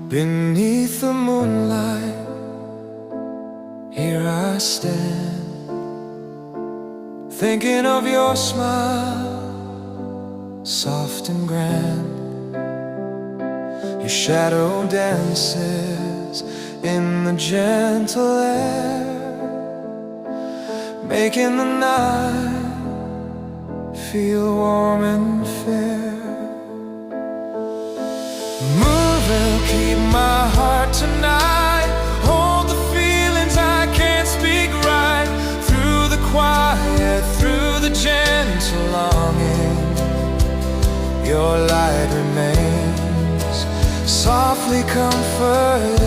Beneath the moonlight, here I stand, thinking of your smile, soft and grand. Your shadow dances in the gentle air, making the night feel warm and fair. Moon will keep my heart tonight, hold the feelings I can't speak right. Through the quiet, through the gentle longing, your light remains, softly comforting.